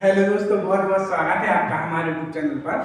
Hello दोस्तों, बहुत बहुत स्वागत है आपका हमारे यूट्यूब चैनल पर।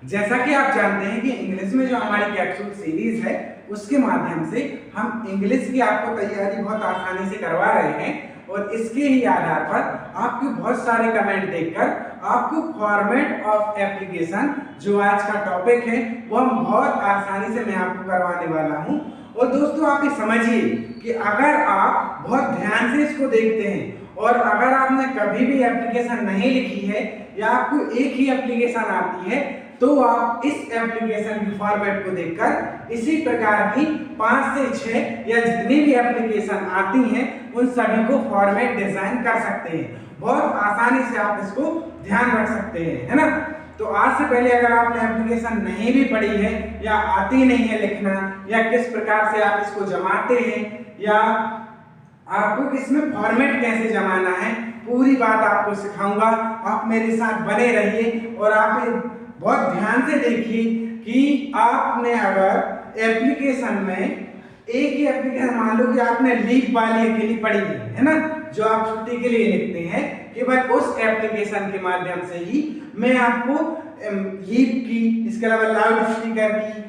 जैसा कि आप जानते हैं कि इंग्लिश में जो हमारी कैप्सूल सीरीज है उसके माध्यम से हम इंग्लिश की आपको तैयारी बहुत आसानी से करवा रहे हैं और इसके ही आधार पर आपके बहुत सारे कमेंट देखकर आपको फॉर्मेट ऑफ एप्लीकेशन जो आज का टॉपिक है वो हम बहुत आसानी से मैं आपको करवाने वाला हूँ। और दोस्तों आप ये समझिए कि अगर आप बहुत ध्यान से इसको देखते हैं और अगर आपने कभी भी एप्लीकेशन नहीं लिखी है या आपको एक ही एप्लीकेशन आती है तो आप इस एप्लीकेशन की फॉर्मेट को देखकर इसी प्रकार की 5 से 6 या जितनी भी एप्लीकेशन आती हैं उन सभी को फॉर्मेट डिजाइन कर सकते हैं। बहुत आसानी से आप इसको ध्यान रख सकते हैं, है ना। तो आज से पहले अगर आपने एप्लीकेशन नहीं भी पढ़ी है या आती नहीं है लिखना या किस प्रकार से आप इसको जमाते हैं या आपको इसमें फॉर्मेट कैसे जमाना है पूरी बात आपको सिखाऊंगा। आप मेरे साथ बने रहिए और आप बहुत ध्यान से देखिए कि आपने अगर एप्लीकेशन में एक ही एप्लीकेशन मान लो कि आपने लीव वाली अकेली पढ़ी है ना, जो आप छुट्टी के लिए लिखते हैं, केवल उस एप्लीकेशन के माध्यम से ही मैं आपको लीव की, इसके अलावा लाउड स्पीकर की,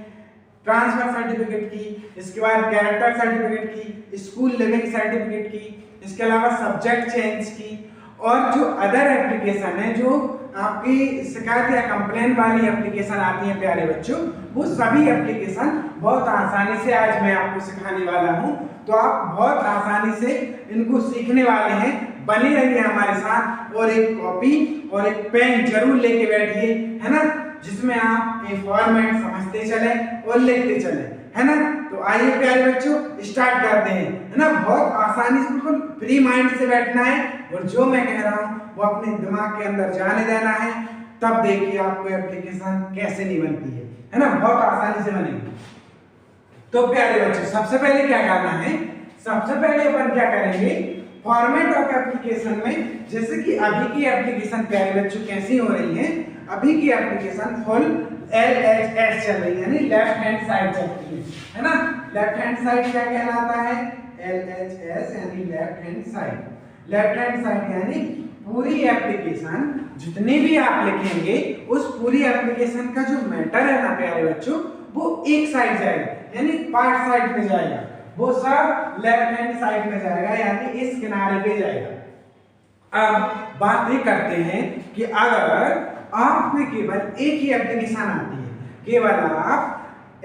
ट्रांसफर सर्टिफिकेट की, इसके बाद कैरेक्टर सर्टिफिकेट की, स्कूल लिविंग सर्टिफिकेट की, इसके अलावा सब्जेक्ट चेंज की और जो अदर एप्लीकेशन है जो आपकी शिकायत या कंप्लेन वाली एप्लीकेशन आती है प्यारे बच्चों, वो सभी एप्लीकेशन बहुत आसानी से आज मैं आपको सिखाने वाला हूँ। तो आप बहुत आसानी से इनको सीखने वाले हैं। बने रहिए हमारे साथ और एक कॉपी और एक पेन जरूर लेके बैठिए, है ना, जिसमें आप ये फॉर्मेट समझते चले और लिखते चले, है ना। तो आइए प्यारे बच्चों स्टार्ट करते हैं, है ना। बहुत आसानी से बिल्कुल फ्री माइंड से बैठना है और जो मैं कह रहा हूँ वो अपने दिमाग के अंदर जाने देना है, तब देखिए आपको एप्लीकेशन कैसे नहीं बनती है ना, बहुत आसानी से बनेगी। तो प्यारे बच्चों सबसे पहले क्या करना है, सबसे पहले अपन क्या करेंगे फॉर्मेट ऑफ एप्लीकेशन में, जैसे कि अभी की एप्लीकेशन प्यारे बच्चों कैसी हो रही है, अभी की एप्लीकेशन फुल LHS चल रही है, यानी लेफ्ट हैंड साइड चलती है ना। लेफ्ट हैंड साइड क्या कहलाता है, LHS यानी left hand side. Left hand side यानी पूरी एप्लीकेशन जितनी भी आप लिखेंगे उस पूरी एप्लीकेशन का जो मैटर है ना प्यारे बच्चों वो एक साइड जाएगा, यानी पार्ट साइड पे जाएगा, वो सब लेफ्ट हैंड साइड में जाएगा, यानी इस किनारे पे जाएगा। अब बात ये करते हैं कि अगर आपको केवल एक ही एप्लीकेशन आती है, केवल आप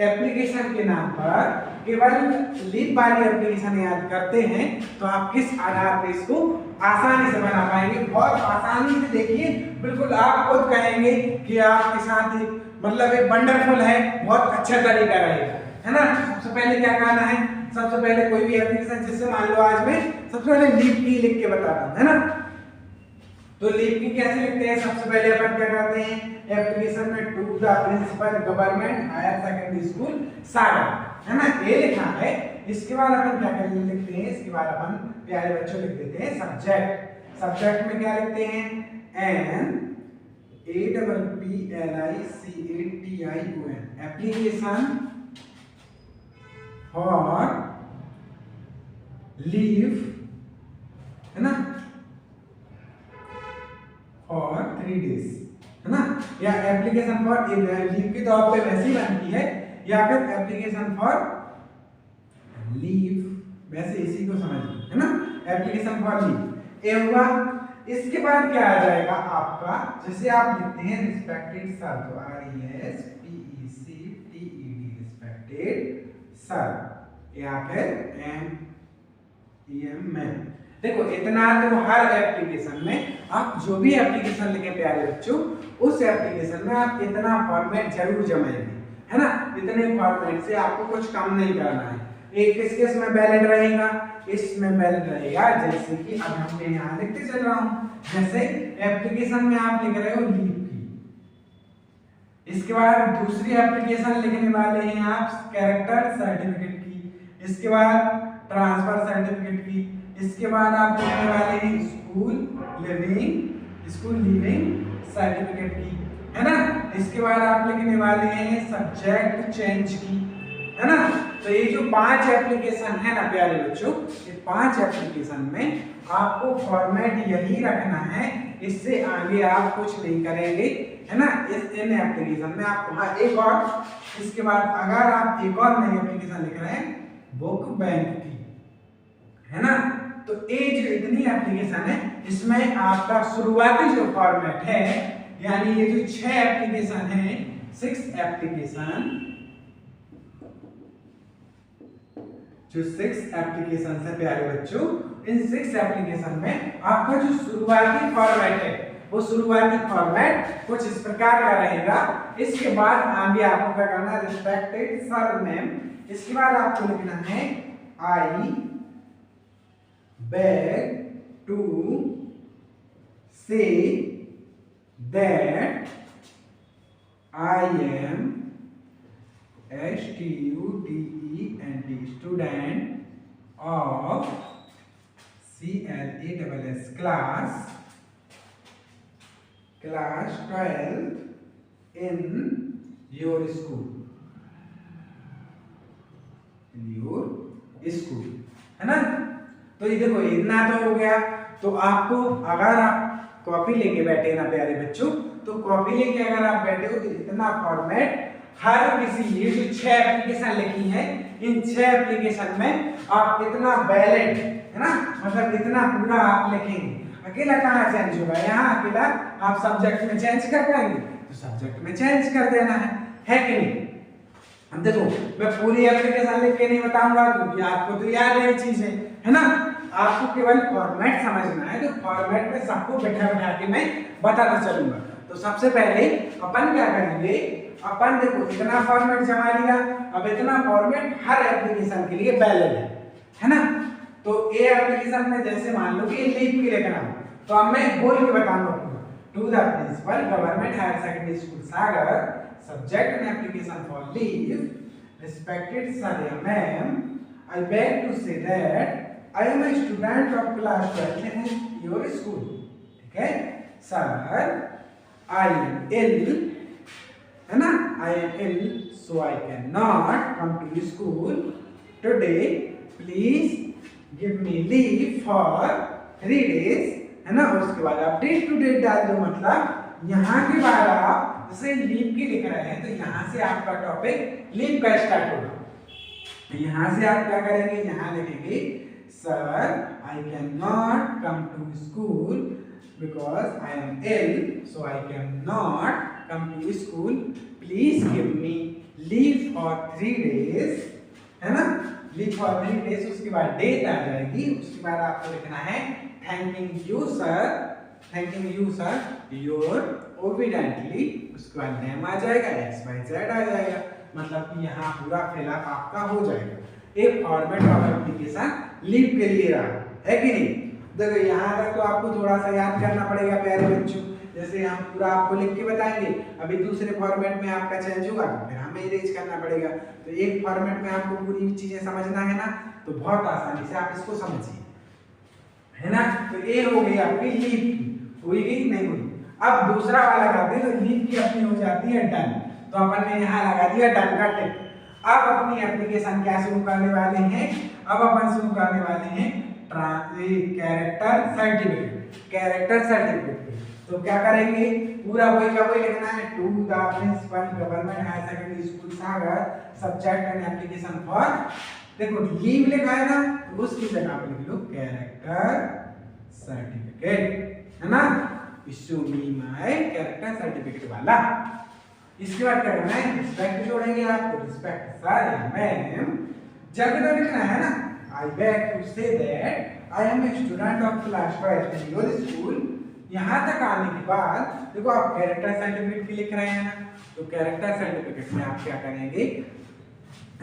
एप्लीकेशन के नाम पर केवल लीव वाली एप्लीकेशन याद करते हैं तो आप किस आधार पर इसको आसानी से बना पाएंगे। बहुत आसानी से देखिए, बिल्कुल आप खुद कहेंगे कि आपके साथ एक मतलब एक वंडरफुल है, बहुत अच्छा तरीका रहेगा, है ना। सबसे पहले क्या करना है, सबसे पहले कोई भी एप्लीकेशन, जैसे मान लो आज मैं सबसे पहले लीव की लिख के बताता हूँ, है ना। तो लीव की कैसे लिखते हैं, सबसे पहले अपन क्या करते हैं एप्लीकेशन में to the principal government higher secondary school Sagar, है ना, ये लिखा है। इसके बाद अपन क्या करेंगे लिखते हैं, इसके बाद अपन प्यारे बच्चों लिख देते हैं सब्जेक्ट। सब्जेक्ट में क्या लिखते हैं APPLICATION, एप्लीकेशन फॉर लीव, है ना, फॉर 3 days, है ना, या एप्लीकेशन फॉर लीव की तौर पे वैसी बनती है, या फिर एप्लीकेशन फॉर लीव, वैसे इसी को समझिए, है ना, एप्लीकेशन फॉर लीव। ये हुआ। इसके बाद क्या आ जाएगा आपका, जैसे आप लिखते हैं रिस्पेक्टेड सर, तो RESPECTED रिस्पेक्टेड सर, या फिर MEM। देखो इतना तो हर एप्लीकेशन में आप जो भी एप्लीकेशन लिखे प्यारे बच्चों, उस एप्लीकेशन में आप इतना फॉर्मेट जरूर जमाएंगे, है ना। इतने फॉर्मेट से आपको कुछ कम नहीं करना है। एक किस में वैलिड रहेगा, इसमें वैलिड रहेगा, जैसे कि अब हमने यहाँ लिखते चल रहा हूँ, जैसे एप्लीकेशन में आप लिख रहे हो लीव की, इसके बाद दूसरी एप्लीकेशन लिखने वाले हैं आप कैरेक्टर सर्टिफिकेट की, इसके बाद ट्रांसफर सर्टिफिकेट की, इसके बाद आप लिखने वाले हैं स्कूल लिविंग सर्टिफिकेट की, है ना। इसके बाद आप लिखने वाले हैं सब्जेक्ट चेंज की, है ना। तो ये जो 5 एप्लीकेशन है ना प्यारे बच्चों, ये 5 एप्लीकेशन में आपको फॉर्मेट यही रखना है, इससे आगे आप कुछ नहीं करेंगे, है ना। इस इन एप्लीकेशन में आप वहाँ एक और, इसके बाद अगर आप एक और नई एप्लीकेशन लिख रहे हैं बुक बैंक की, है ना। तो ये जो इतनी एप्लीकेशन है इसमें आपका शुरुआती जो फॉर्मेट है, यानी ये जो 6 एप्लीकेशन है, 6 एप्लीकेशन, जो 6 एप्लीकेशन है प्यारे बच्चों, इन 6 एप्लीकेशन में आपका जो शुरुआती फॉर्मेट है वो शुरुआती फॉर्मेट कुछ इस प्रकार का रहेगा। इसके बाद आगे आपको क्या करना है, रिस्पेक्टेड सरनेम, इसके बाद आपको लिखना है आई beg to say that I am student of CLASS class 12 in your school, है ना। तो ये देखो इतना तो हो गया। तो आपको अगर आप कॉपी लेके बैठे ना प्यारे बच्चों, तो कॉपी लेके अगर आप बैठे हो तो इतना फॉर्मेट हर किसी, ये जो 6 एप्लीकेशन लिखी है, इन 6 एप्लीकेशन में आप इतना बैलेंस, है ना, मतलब इतना पूरा आप लिखेंगे। अकेला कहाँ चेंज होगा, यहाँ अकेला आप सब्जेक्ट में चेंज कर पाएंगे तो सब्जेक्ट में चेंज कर देना है कि नहीं। अब देखो मैं पूरी एप्लीकेशन लिख के नहीं बताऊंगा क्योंकि आपको तो याद है चीज है ना। आपको केवल फॉर्मेट समझना है, तो फॉर्मेट में सबको बैठा बैठा के मैं बताता चलूंगा। तो सबसे पहले अपन क्या करेंगे, अपन देखो इतना फॉर्मेट जमा लिया, अब इतना फॉर्मेट हर एप्लीकेशन के लिए वैलिड है ना। तो ये एप्लीकेशन में जैसे मान लो कि लीव के लिए करना, तो अब मैं बोल के बताऊंगा to the principal government higher secondary school Sagar, subject an application for leave, respected sir या ma'am, I beg to say that I am a student of class 12 in your school. ठीक है सर, I am ill, है ना, I am ill so I cannot come to school today. Please give me leave for 3 days, है ना। उसके बाद आप date to date डाल दो, मतलब यहाँ के बाद आप जैसे लीव की लिख रहे हैं तो यहाँ से आपका टॉपिक लीव का स्टार्ट होगा। यहाँ से आप क्या करेंगे, यहाँ लिखेंगे sir I can not come to school because I am ill so I can not come to school, please give me leave for 3 days, है ना, लीव फॉर 3 डेज। उसके बाद डेट आ जाएगी, उसके बाद आपको लिखना है thanking you sir your obediently, उसके बाद नेम आ जाएगा, XYZ आ जाएगा, मतलब कि यहाँ पूरा फिलअप आपका हो जाएगा। एक फॉर्मेट ऑफ एप्लीकेशन लीव के लिए रहा है कि नहीं। देखो यहाँ तक तो आपको थोड़ा सा याद करना पड़ेगा प्यारे बच्चों, जैसे हम पूरा आपको लिख के बताएंगे, अभी दूसरे फॉर्मेट में आपका चेंज होगा फिर हमें इरेज करना पड़ेगा। तो एक फॉर्मेट में आपको पूरी चीजें समझना है ना, तो बहुत आसानी से आप इसको समझिए, है ना। तो ये हो गई आपकी लीव की, हुई गई नहीं हुई। अब दूसरा वाला करते हैं, तो लीव की अपनी हो जाती है डन, तो अपन ने यहाँ लगा दिया डन का टिक। अब अपनी एप्लीकेशन क्या शुरू करने वाले हैं, अब अपन शुरू करने वाले हैं कैरेक्टर सर्टिफिकेट। तो क्या करेंगे, पूरा वही का वही लिखना है, to the principal government higher secondary school Sagar, subject and application for, देखो लीव लिखा है ना, तो उसकी जगह पे लिख लो कैरेक्टर सर्टिफिकेट, है ना, issue me my character certificate वाला। इसके बाद क्या करना है, रिस्पेक्ट जोड़ेंगे आपको, रिस्पेक्ट सर या मैम, जब तो लिखना है ना, I beg to say that I am a student of class 12 in your school. यहाँ तक आने के बाद देखो आप कैरेक्टर सर्टिफिकेट की लिख रहे हैं ना, तो कैरेक्टर सर्टिफिकेट में आप क्या करेंगे,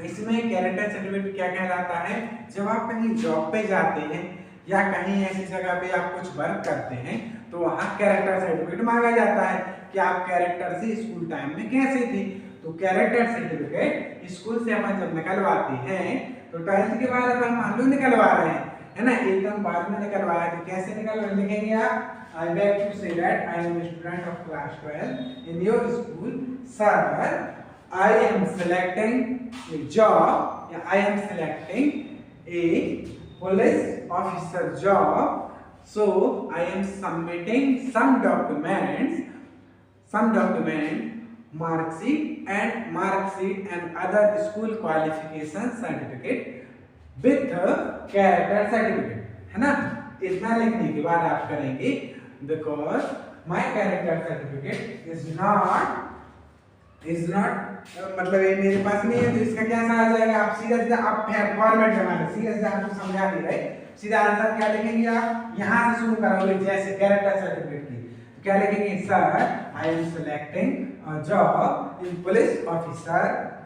इसमें कैरेक्टर सर्टिफिकेट क्या कहलाता है, जब आप कहीं जॉब पे जाते हैं या कहीं ऐसी जगह पे आप कुछ वर्क करते हैं तो वहाँ कैरेक्टर सर्टिफिकेट मांगा जाता है कि आप कैरेक्टर से स्कूल टाइम में कैसे थे। तो कैरेक्टर सर्टिफिकेट स्कूल से अपन जब निकलवाते हैं तो 12th के बाद अपन मान लो निकलवा रहे हैं, है ना, एकदम बाद में निकलवाया, तो कैसे निकलवा लिखेंगे आप, I beg to say that I am a student of class 12 in your school. Sir, I am selecting a job. I am selecting a police officer job So I am submitting some document, mark sheet and other school qualification certificate with character certificate, है ना। इतना लिखने के बाद आप करेंगे because my character certificate is not मतलब ये मेरे पास नहीं है, तो इसका क्या आ जाएगा, आप सीधा आप फॉर्मेट बना रहे, सीधा आपको समझा नहीं रहे, सीधा आंसर क्या लिखेंगे, आप यहाँ से शुरू करोगे जैसे कैरेक्टर सर्टिफिकेट की, तो क्या लिखेंगे, sir I M selecting a job in police officer,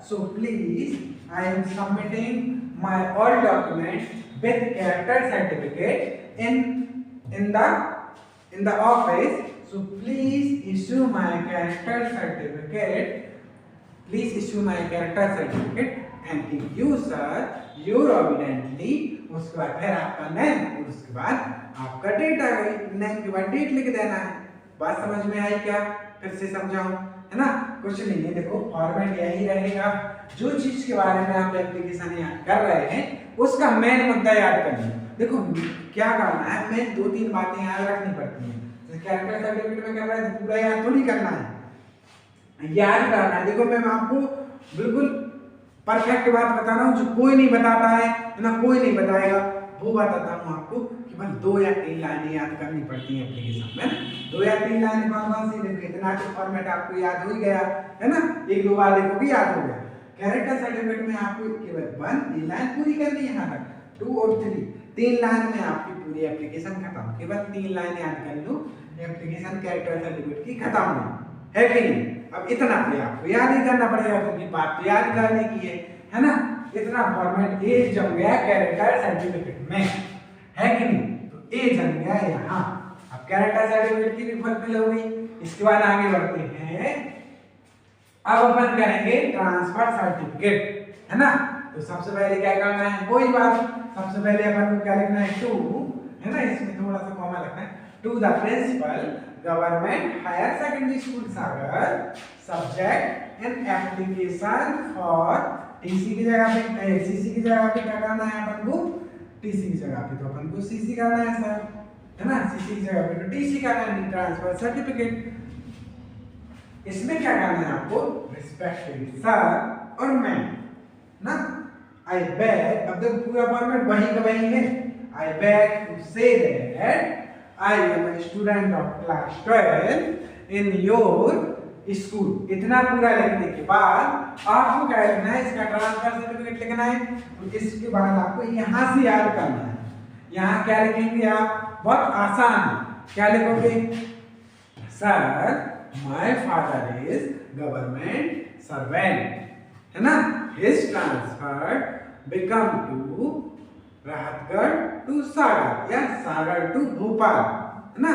so please I am submitting my all documents with character certificate in the office, so please issue my character certificate, thank you sir, your obediently। उसके बाद फिर आपका name और उसके बाद आपका date आ गई, name के बाद डेट लिख देना है। बात समझ में आई क्या, फिर से समझाऊं, है ना। कुछ नहीं है, देखो फॉर्मेट यही रहेगा, जो चीज के बारे में आप एप्लीकेशन याद कर रहे हैं उसका मेन मुद्दा याद करना। देखो क्या करना है, मेन 2-3 बातें याद रखनी पड़ती हैं। कैरेक्टर सर्टिफिकेट में कर रहा है तो पूरा याद थोड़ी करना है, याद करना है। देखो मैं आपको बिल्कुल परफेक्ट बात बता रहा हूँ, जो कोई नहीं बताता है ना, कोई नहीं बताएगा, वो बताता हूँ आपको कि बस 2 या 3 लाइनें याद करनी पड़ती हैं एप्लीकेशन में। 2 या 3 लाइनें कौन सी, देखो इतना तो फॉर्मेट आपको याद हो ही गया है ना, 1-2 बार देखोगे याद हो गया। कैरेक्टर सर्टिफिकेट में आपको केवल 1-3 लाइन पूरी करनी है, यहाँ तक 2 और 3 लाइन में आपकी पूरी एप्लीकेशन खत्म। केवल 3 लाइन याद कर लो, एप्लीकेशन कैरेक्टर सर्टिफिकेट की खत्म है कि नहीं। अब इतना पे आपको याद ही करना पड़ेगा, क्योंकि बात तो याद करने की है ना। इतना फॉर्मेट ए जम गया कैरेक्टर सर्टिफिकेट में, है कि नहीं, तो ए जम गया यहाँ। अब कैरेक्टर सर्टिफिकेट की भी फुलफिल हो गई। इसके बाद आगे बढ़ते हैं, अब अपन करेंगे ट्रांसफर सर्टिफिकेट, है ना। तो सबसे पहले क्या करना है, वही बात, सबसे पहले अपन को क्या लिखना है, टू, है ना, इसमें थोड़ा सा कॉमा लिखना है, to the principal government higher secondary school Sagar, subject and application for TC की जगह पे, सीसी की जगह पे क्या करना है अपन को, टीसी की जगह पे तो अपन को सीसी करना है सर, है ना, सीसी की जगह पे तो टीसी करना है, ट्रांसफर सर्टिफिकेट। इसमें क्या करना है आपको, रिस्पेक्टिवली सर और मैम ना, आई बैग, अब तक पूरा फॉर्मेट वही का वही है, I beg to say that I am a student of class 12 in your school. इतना पूरा लिखने के बाद आपको क्या लिखना है, इसका ट्रांसफर सर्टिफिकेट लिखना है। तो इसके बाद आपको यहाँ से याद करना है, यहाँ क्या लिखेंगे आप, बहुत आसान है, क्या लिखोगे, sir my father is government servant, है ना, his transfer become to Rahatgarh to Sagar या सागर टू भोपाल, है ना।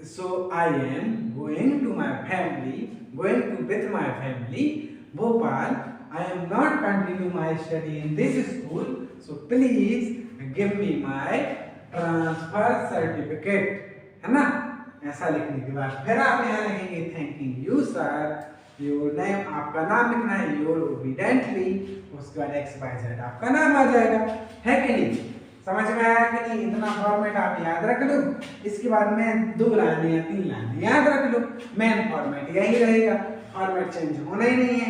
So I am going to my family, going to with my family Bhopal. I am not continue my study in this school, so please give me my transfer certificate, है ना। ऐसा लिखने के बाद फिर आप यहाँ लिखेंगे thanking you sir, your name, आपका नाम लिखना है, योर ओबीडेंटली, उसके बाद XYZ आपका नाम आ जाएगा, है कि नहीं। समझ में आया कि नहीं, इतना फॉर्मेट आप याद रख लो। इसके बाद में 2 लाइनें या 3 लाइनें याद रख लो, मेन फॉर्मेट यही रहेगा, फॉर्मेट चेंज होना ही नहीं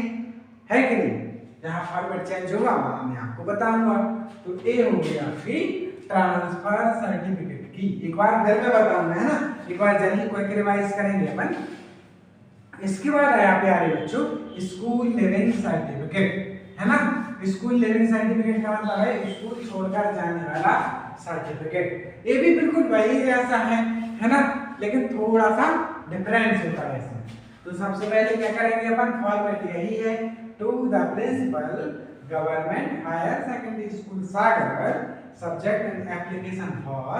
है कि नहीं। जहाँ फॉर्मेट चेंज होगा वहाँ मैं आपको बताऊंगा। तो ए हो गया आपकी ट्रांसफर सर्टिफिकेट की, एक बार घर में बताऊंगा, है ना, एक बार जल्दी क्विक रिवाइज करेंगे अपन। इसके बाद आया प्यारे बच्चों स्कूल लिविंग सर्टिफिकेट, है ना। स्कूल लिविंग सर्टिफिकेट का मतलब है स्कूल छोड़कर जाने वाला सर्टिफिकेट। ये भी बिल्कुल वही जैसा है ना, लेकिन थोड़ा सा डिफरेंस होता है इसमें। तो सबसे पहले क्या करेंगे अपन, फॉर्मेट यही है, to the principal government higher secondary school Sagar, subject and application for,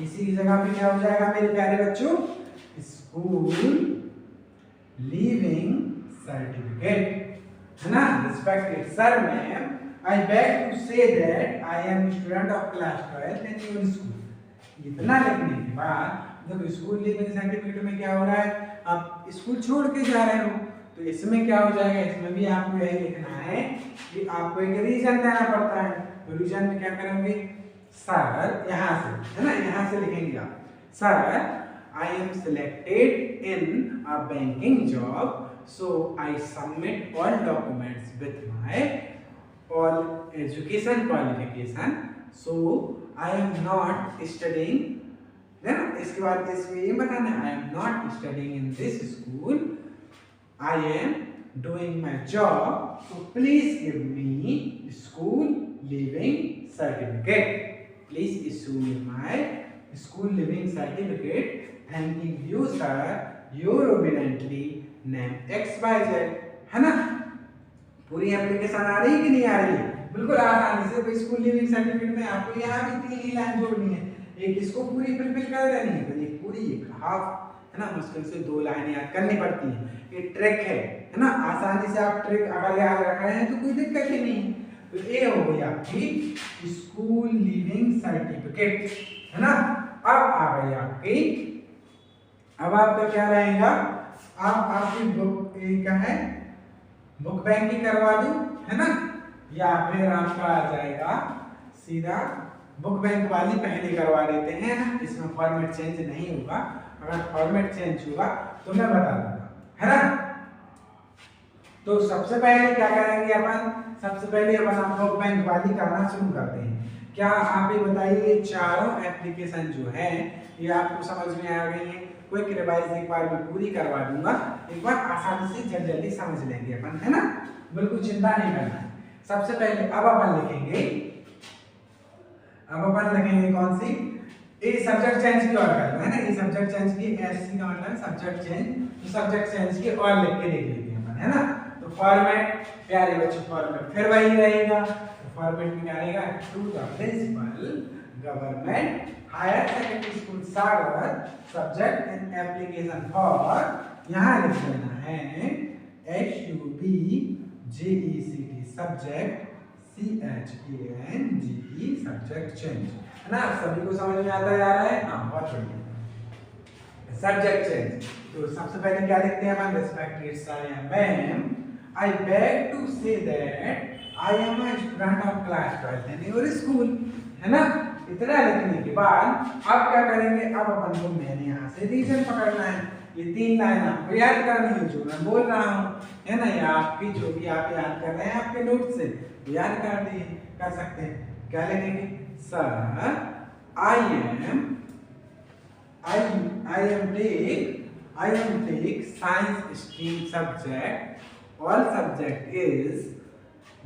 इसी की जगह पे क्या हो जाएगा मेरे प्यारे बच्चों, स्कूल लिविंग सर्टिफिकेट, है ना। Respected sir ma'am, I beg to say that I am student of class 12 in your school. इतना लिखने के बाद देखो स्कूल लिविंग सर्टिफिकेट में क्या हो रहा है, आप स्कूल छोड़ के जा रहे हो, तो इसमें क्या हो जाएगा, इसमें भी आपको यही लिखना है कि आपको एक रीजन देना पड़ता है। तो रीजन में क्या करेंगे, सर, यहाँ से है ना, यहाँ से लिखेंगे आप sir I am selected in a banking job, so I submit all documents with my all education qualification, so I am not studying, है ना। इसके बाद इसमें ये बताना है I am not studying in this school, I am doing my job, so please give me school leaving certificate, please issue me my school leaving certificate, thanking you sir, your obediently name XYZ, है ना। पूरी application आ रही है कि नहीं आ रही है? बिल्कुल आसानी से। तो स्कूल लिविंग सर्टिफिकेट में आपको यहाँ भी 3 ही लाइन जोड़नी है, एक इसको पूरी फिलफिल कर देनी है, फिर एक पूरी एक हाफ, है ना। मुश्किल से 2 लाइन याद करनी पड़ती है, ये ट्रिक है ना। आसानी से आप ट्रिक अगर याद रख रहे हैं तो कोई दिक्कत ही नहीं है। तो ये हो गई आपकी स्कूल लिविंग सर्टिफिकेट, है ना। अब आ गई आपकी, अब आपका क्या रहेगा, आप आपकी बुक क्या है, बुक बैंकिंग करवा दूं, है ना, या फिर आपका आ जाएगा सीधा बुक बैंक वाली पहले करवा देते हैं ना, इसमें फॉर्मेट चेंज नहीं होगा। अगर फॉर्मेट चेंज होगा तो मैं बता दूंगा, है ना। तो सबसे पहले क्या करेंगे अपन, सबसे पहले अपन आप बुक बैंक वाली करना शुरू करते हैं। क्या आप ये बताइए, चारों एप्लीकेशन जो है ये आपको समझ में आ गई है? कोई रिवाइज एक बार मैं पूरी करवा दूंगा, एक बार आसानी से जल्दी समझ लेंगे अपन, है ना। बिल्कुल चिंता नहीं करना है। सबसे पहले अब अपन लिखेंगे, अब अपन लिखेंगे कौन सी, ये सब्जेक्ट चेंज की और करना है ना, ये सब्जेक्ट चेंज की, एससी का मतलब सब्जेक्ट चेंज, तो सब्जेक्ट चेंज की और लिख के देख लेते हैं अपन, है ना। तो फॉर्मेट प्यारे बच्चों, फॉर्मेट फिर वही रहेगा। तो फॉर्मेट में क्या रहेगा, to the principal government higher secondary school Sagar, subject and application for, यहाँ लिख देना है HUBGECT subject CHANGE subject change, है ना। सभी को समझ में आता जा रहा है? हाँ, बहुत बढ़िया। सब्जेक्ट चेंज, तो सबसे पहले क्या लिखते हैं अपन, respected sir ma'am, I beg to say that I am a student of class 12 in your school, है ना। इतना लिखने के बाद अब क्या करेंगे, अब अपन को मैंने यहाँ से रीजन पकड़ना है। ये 3 लाइन आपको याद करनी है जो मैं बोल रहा हूँ, है ना। या आपकी जो भी आप याद कर रहे हैं आपके नोट से याद कर दिए, कर सकते हैं। क्या लिखेंगे, sir I am take science stream subject, all subject is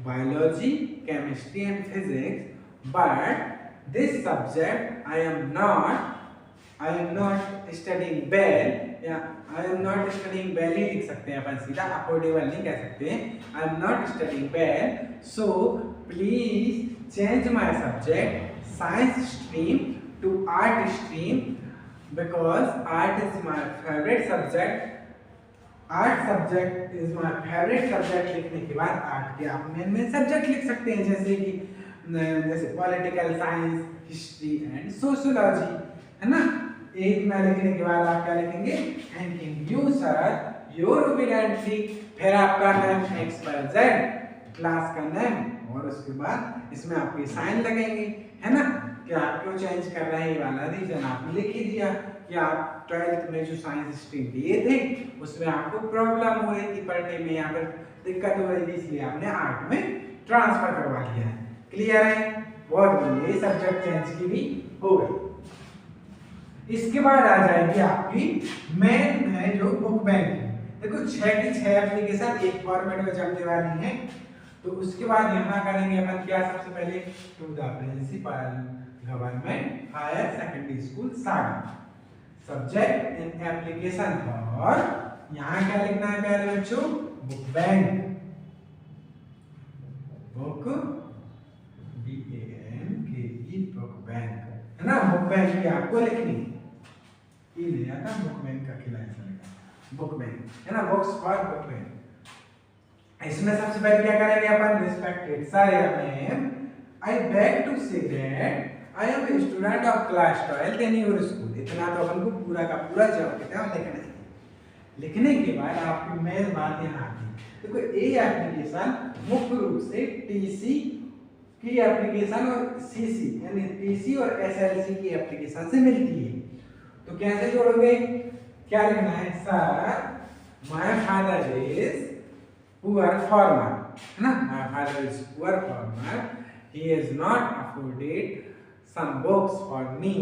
biology, chemistry and physics, but this subject I am not studying well, या I am not studying well ही लिख सकते हैं अपन, सीधा अफोर्डेबल नहीं कह सकते हैं। I am not studying well, so please change my subject science stream to art stream because art is my favorite subject. Art subject is my favourite subject लिखने के बाद आर्ट के आप मेन सब्जेक्ट लिख सकते हैं, जैसे political science, history and sociology, है ना। एक में लिखने के बाद आप क्या लिखेंगे, थैंकिंग यू सर योर ओबीडिएंटली, फिर आपका नेम XYZ क्लास का नेम, और उसके बाद इसमें आपके साइन लगेंगे, है ना। कि आप क्यों चेंज कर रहे हैं ये वाला रीजन आपने लिख ही दिया कि आप 12th में जो साइंस स्ट्रीम लिए थे उसमें आपको प्रॉब्लम हो रही थी पढ़ने में, या फिर दिक्कत हो रही थी, इसलिए आपने आर्ट में ट्रांसफर करवा लिया है। क्लियर है? बहुत बढ़िया, ये सब्जेक्ट चेंज की भी हो गई। इसके बाद आ जाएगी आपकी मेन है जो बुक बैंक। देखो 6 की 6 एप्लीकेशन एक फॉर्मेट में चलने वाली है, तो उसके बाद यहाँ करेंगे अपन क्या, सबसे पहले to the principal government higher secondary school Sagar, subject and application for, यहाँ क्या लिखना है प्यारे बच्चों, book bank, book BANKE book bank, है ना। बुक बैंक की आपको लिखनी है, ये नहीं आता बुक बैंक का खिलाया चलेगा, बुक बैंक, है ना, बुक्स फॉर बुक बैंक। इसमें सबसे पहले क्या करेंगे अपन, रिस्पेक्टेड सर या ma'am, I beg to say that I am a student of class 12 in your school. इतना तो अपन को पूरा का पूरा जवाब लिखना है। लिखने के बाद आपकी मेन बात यहाँ आती है, देखो ये एप्लीकेशन मुख्य रूप से TC की एप्लीकेशन और सीसी यानी पीसी और एसएलसी की एप्लीकेशन से मिलती है। तो कैसे जोड़ोगे, क्या लिखना है, sir my father is poor farmer, है ना, my father is poor farmer, he is not afforded some books for me,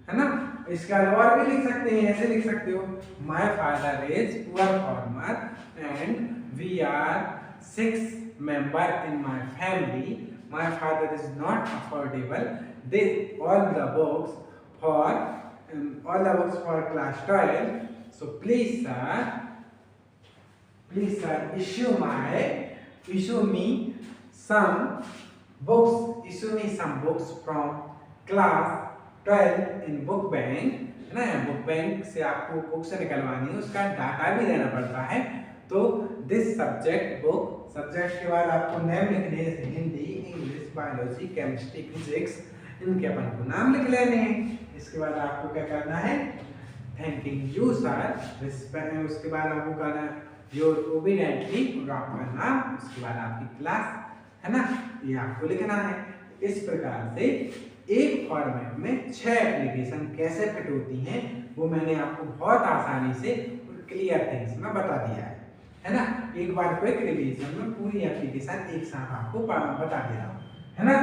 है ना। इसका और भी लिख सकते हैं, ऐसे लिख सकते हो, my father is poor farmer and we are 6 member in my family. My father is not affordable all the books for class 12. So please sir, issue me some books from class 12 in book bank, है ना। Book bank से आपको books निकलवानी है, उसका data भी देना पड़ता है। तो दिस सब्जेक्ट बुक, सब्जेक्ट के बाद आपको नेम लिखने हैं, Hindi, English, biology, chemistry, physics, इनके अपन को नाम लिख लेने हैं। इसके बाद आपको क्या करना है, थैंकिंग यू सर, रिस्पेक्ट, उसके बाद आपको करना योर ओबीडिएंटली और आपका नाम, उसके बाद आपकी क्लास, है ना, ये आपको लिखना है। इस प्रकार से एक फॉर्मेट में 6 एप्लीकेशन कैसे फिट होती हैं वो मैंने आपको बहुत आसानी से और क्लियर थिंग्स में बता दिया है ना। एक बार क्विक रिवीजन में पूरी एप्लीकेशन एक साथ आपको बता दे रहा हूँ, है ना।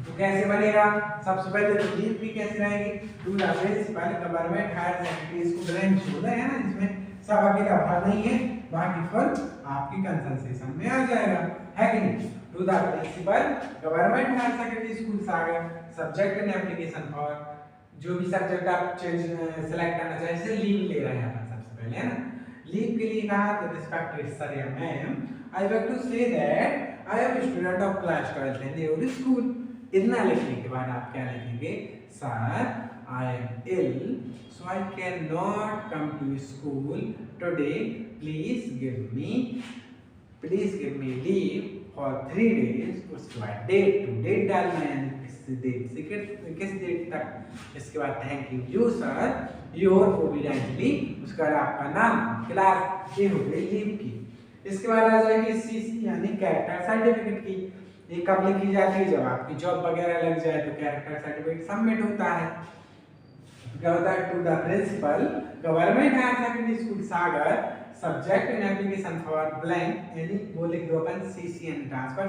तो कैसे बनेगा, सबसे पहले तो लीव भी कैसे रहेगी, to the principal government higher secondary school range है ना, जिसमें सब अकेला भर नहीं है, बाकी फल आपकी कंसल्टेशन में आ जाएगा, है कि नहीं। To the principal government higher secondary school आ गया, सब्जेक्ट एंड एप्लीकेशन और जो भी सब्जेक्ट आप सेलेक्ट करना चाहिए, जैसे लीव ले रहे हैं अपन सबसे पहले, है ना। लीव के लिए कहा तो रिस्पेक्टेड सर या ma'am, I would to say that I am student of class 12 in your school. इतना लिखने के बाद आप क्या लिखेंगे, sir I am ill so I can not come to school today, please give me leave for 3 days। उसके बाद date to date डालना है, किस डेट से किस डेट तक। इसके बाद थैंक यू सर योर ओबीडिएंटली, उसके बाद आपका नाम, क्लास, ये हो गई लीव की। इसके बाद आ जाएगी सीसी यानी कैरेक्टर सर्टिफिकेट की। ये कब लिखी जाती है, जब आपकी जॉब वगैरह लग जाए तो कैरेक्टर सर्टिफिकेट सबमिट होता है। क्या होता है, to the principal government higher secondary school Sagar, subject and application for blank, यानी वो लिख दो अपन CC and transfer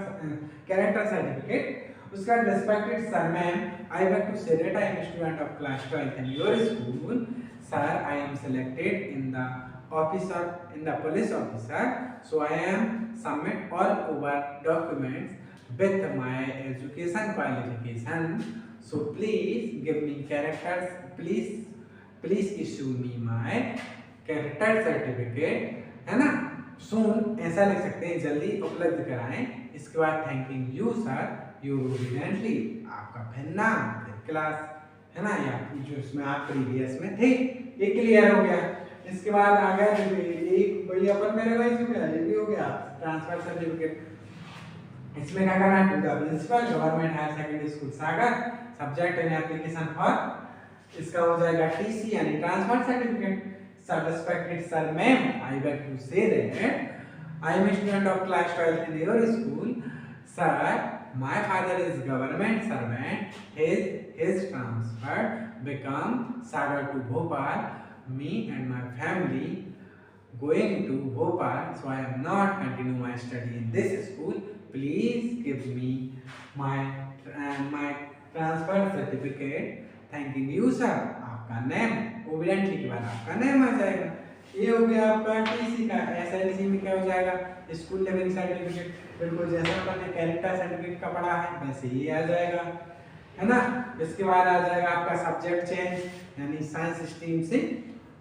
character certificate. उसका respected sir ma'am, I would to say that I am student of class 12 in your school, sir I am selected in the police officer, so I am submit all over documents with my education qualification, so please give me characters, please issue me my character certificate, है ना। soon ऐसा लिख सकते हैं, जल्दी उपलब्ध कराएं। इसके बाद थैंकिंग यू सर योर ओबीडिएंटली, आपका फिर नाम, फिर क्लास, है ना, या जो इसमें आप प्रीवियस में थे, ये क्लियर हो गया। इसके बाद आ गया एक भैया अपन मेरे भाई से मिला, ये भी हो गया ट्रांसफर सर्टिफिकेट। इसमें क्या करना है, to the principal government higher secondary school Sagar, subject and application for, इसका हो जाएगा टीसी यानी transfer certificate. Sir respected sir ma'am, I would to say that I am student of class 12 in your school, sir my father is government servant, his transfer become Sagar to Bhopal, me and my family going to Bhopal, so I am not continue my study in this school, please give me my transfer certificate, thanking you sir। आपका name, ओबीडिएंटली के बाद आपका name आ जाएगा। ये हो गया आपका TC का। एसएलसी में क्या हो जाएगा, स्कूल लिविंग सर्टिफिकेट, बिल्कुल जैसा आपने कैरेक्टर सर्टिफिकेट का पढ़ा है वैसे ही आ जाएगा, है ना। इसके बाद आ जाएगा आपका सब्जेक्ट चेंज, यानी साइंस स्ट्रीम से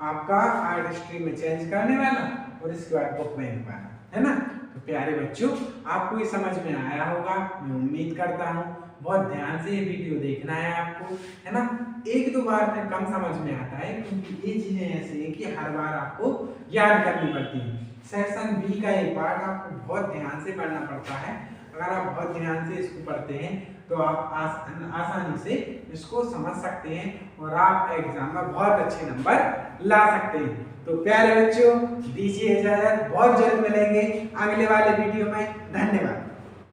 आपका आर्ट स्ट्रीम में चेंज करने वाला, और इसके बाद बुक बैंक वाला, है ना। तो प्यारे बच्चों, आपको ये समझ में आया होगा, मैं उम्मीद करता हूँ। बहुत ध्यान से ये वीडियो देखना है आपको, है ना। 1-2 बार में कम समझ में आता है, क्योंकि ये चीजें ऐसी हैं कि हर बार आपको याद करनी पड़ती है। सेक्शन बी का ये पार्ट आपको बहुत ध्यान से पढ़ना पड़ता है। अगर आप बहुत ध्यान से इसको पढ़ते हैं तो आप आसानी से इसको समझ सकते हैं और आप एग्जाम में बहुत अच्छे नंबर ला सकते हैं। तो प्यारे बच्चों, दीजिए इजाजत, बहुत जल्द मिलेंगे अगले वाले वीडियो में। धन्यवाद।